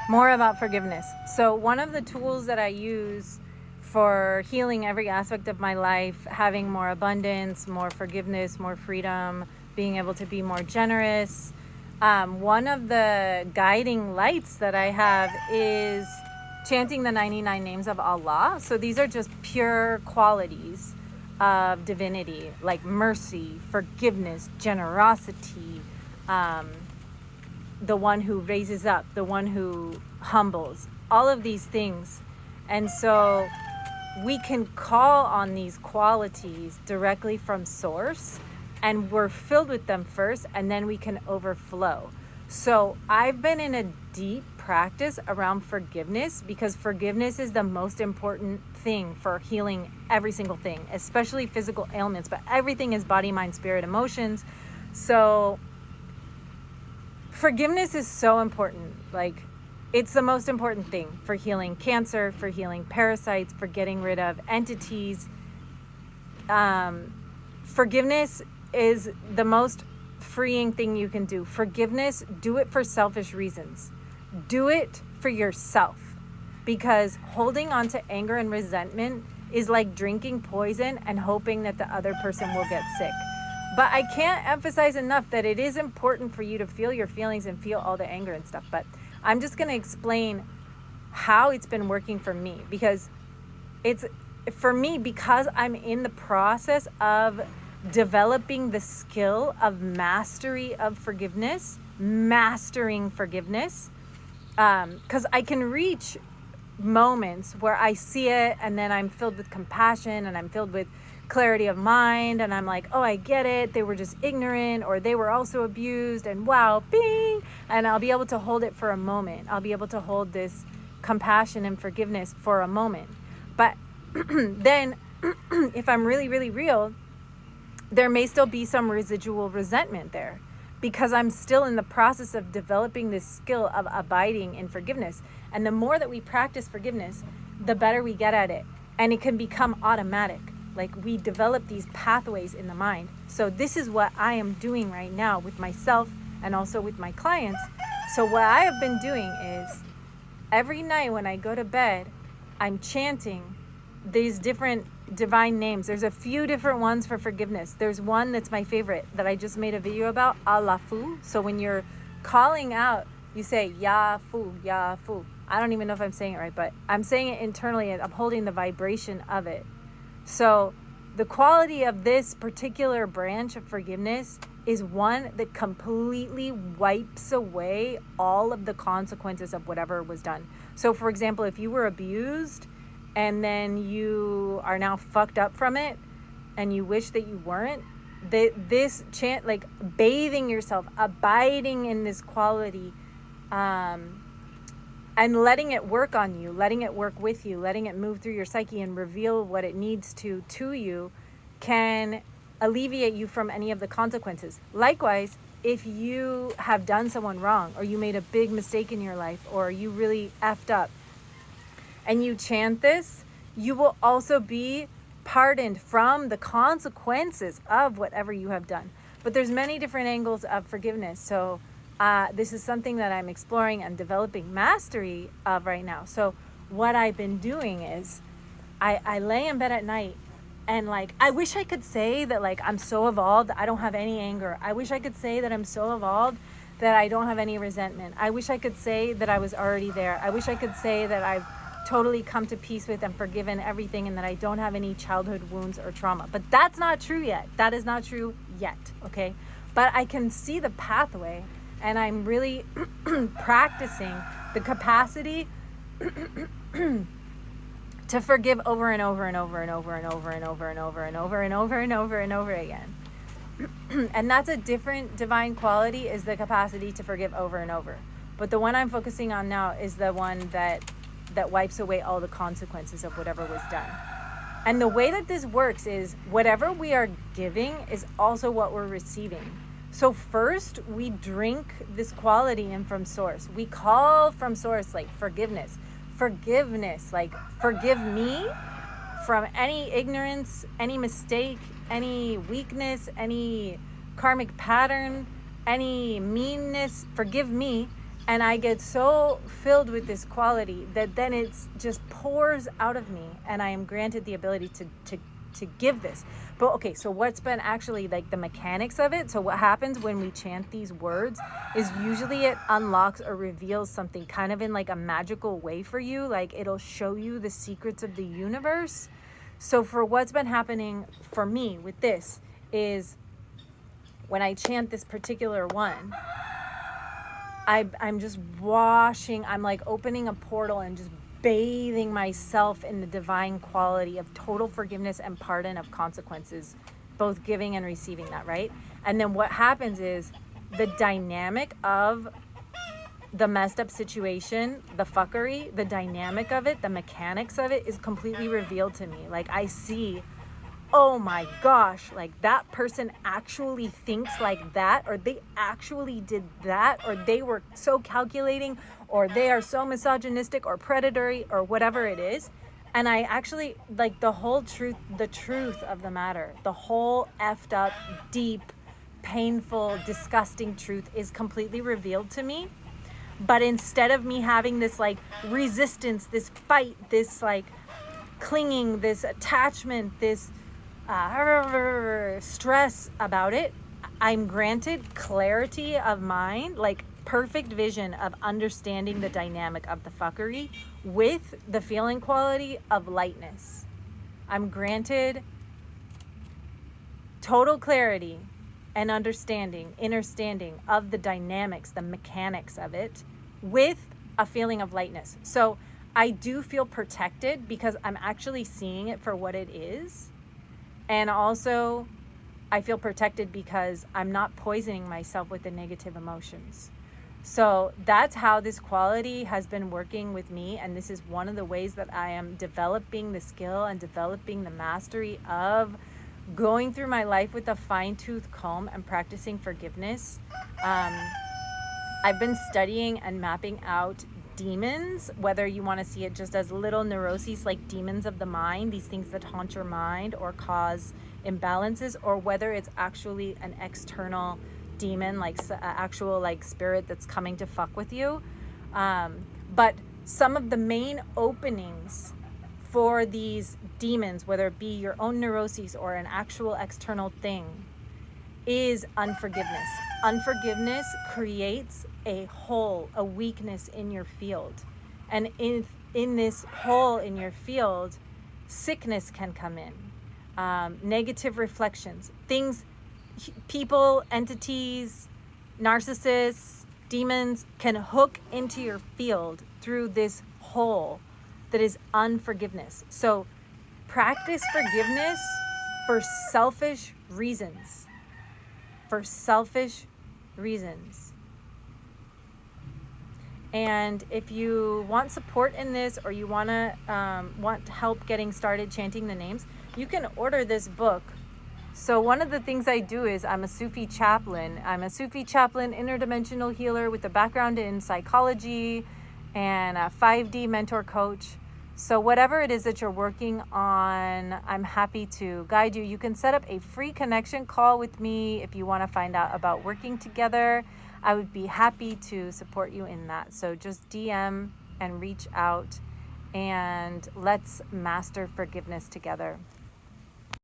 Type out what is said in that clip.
More about forgiveness. So, one of the tools that I use for healing every aspect of my life, having more abundance, more forgiveness, more freedom, being able to be more generous. One of the guiding lights that I have is chanting the 99 names of Allah. So, these are just pure qualities of divinity, like mercy, forgiveness, generosity, the one who raises up, the one who humbles, all of these things. And so we can call on these qualities directly from source, and we're filled with them first, and then we can overflow. So I've been in a deep practice around forgiveness, because forgiveness is the most important thing for healing every single thing, especially physical ailments, but everything is body, mind, spirit, emotions. So forgiveness is so important. Like, it's the most important thing for healing cancer, for healing parasites, for getting rid of entities. Forgiveness is the most freeing thing you can do. Forgiveness, do it for selfish reasons. Do it for yourself, because holding on to anger and resentment is like drinking poison and hoping that the other person will get sick. But I can't emphasize enough that it is important for you to feel your feelings and feel all the anger and stuff. But I'm just going to explain how it's been working for me, because it's for me, because I'm in the process of developing the skill of mastery of forgiveness, mastering forgiveness, because I can reach moments where I see it and then I'm filled with compassion and I'm filled with clarity of mind, and I'm like, oh, I get it, they were just ignorant, or they were also abused, and wow, bing, and I'll be able to hold it for a moment. I'll be able to hold this compassion and forgiveness for a moment. But then if I'm really, really real, there may still be some residual resentment there, because I'm still in the process of developing this skill of abiding in forgiveness. And the more that we practice forgiveness, the better we get at it. And it can become automatic. Like, we develop these pathways in the mind. So this is what I am doing right now with myself and also with my clients. So what I have been doing is, every night when I go to bed, I'm chanting these different divine names. There's a few different ones for forgiveness. There's one that's my favorite that I just made a video about, Alafu. So when you're calling out, you say Yafu, Yafu. I don't even know if I'm saying it right, but I'm saying it internally, and I'm holding the vibration of it. So the quality of this particular branch of forgiveness is one that completely wipes away all of the consequences of whatever was done. So for example, if you were abused and then you are now fucked up from it and you wish that you weren't, this chant, like bathing yourself, abiding in this quality, and letting it work on you, letting it work with you, letting it move through your psyche and reveal what it needs to you, can alleviate you from any of the consequences. Likewise, if you have done someone wrong, or you made a big mistake in your life, or you really effed up, and you chant this, you will also be pardoned from the consequences of whatever you have done. But there's many different angles of forgiveness. So this is something that I'm exploring and developing mastery of right now. So what I've been doing is I lay in bed at night, and like, I wish I could say that, like, I'm so evolved, I don't have any anger. I wish I could say that I'm so evolved that I don't have any resentment. I wish I could say that I was already there. I wish I could say that I've totally come to peace with and forgiven everything, and that I don't have any childhood wounds or trauma. But that's not true yet. That is not true yet, okay? But I can see the pathway, and I'm really practicing the capacity to forgive over and over and over and over and over and over and over and over and over and over and over again. And that's a different divine quality, is the capacity to forgive over and over. But the one I'm focusing on now is the one that wipes away all the consequences of whatever was done. And the way that this works is, whatever we are giving is also what we're receiving. So first, we drink this quality in from source. We call from source, like forgiveness, like forgive me from any ignorance, any mistake, any weakness, any karmic pattern, any meanness. Forgive me. And I get so filled with this quality that then it's just pours out of me, and I am granted the ability to give this. But okay, so what's been actually like the mechanics of it? So what happens when we chant these words is usually it unlocks or reveals something kind of in like a magical way for you. Like it'll show you the secrets of the universe. So for what's been happening for me with this is when I chant this particular one, I'm just washing, I'm like opening a portal and just bathing myself in the divine quality of total forgiveness and pardon of consequences, both giving and receiving that, right? And then what happens is the dynamic of the messed up situation, the fuckery, the dynamic of it, the mechanics of it is completely revealed to me. Like I see, oh my gosh, like that person actually thinks like that, or they actually did that, or they were so calculating, or they are so misogynistic or predatory or whatever it is. And I actually like the whole truth, the truth of the matter, the whole effed up, deep, painful, disgusting truth is completely revealed to me. But instead of me having this like resistance, this fight, this like clinging, this attachment, this stress about it, I'm granted clarity of mind, like perfect vision of understanding the dynamic of the fuckery with the feeling quality of lightness. I'm granted total clarity and understanding of the dynamics, the mechanics of it with a feeling of lightness. So I do feel protected because I'm actually seeing it for what it is. And also, I feel protected because I'm not poisoning myself with the negative emotions. So that's how this quality has been working with me. And this is one of the ways that I am developing the skill and developing the mastery of going through my life with a fine-tooth comb and practicing forgiveness. I've been studying and mapping out demons, whether you want to see it just as little neuroses like demons of the mind, these things that haunt your mind or cause imbalances, or whether it's actually an external demon, like actual like spirit that's coming to fuck with you. But some of the main openings for these demons, whether it be your own neuroses or an actual external thing, is unforgiveness. Unforgiveness creates a hole, a weakness in your field. And in this hole in your field, sickness can come in. Negative reflections, things, people, entities, narcissists, demons can hook into your field through this hole that is unforgiveness. So practice forgiveness for selfish reasons. For selfish reasons. And if you want support in this, or you want help getting started chanting the names, you can order this book. So one of the things I do is I'm a Sufi chaplain. I'm a Sufi chaplain, interdimensional healer with a background in psychology and a 5D mentor coach. So whatever it is that you're working on, I'm happy to guide you. You can set up a free connection call with me if you want to find out about working together. I would be happy to support you in that. So just DM and reach out, and let's master forgiveness together.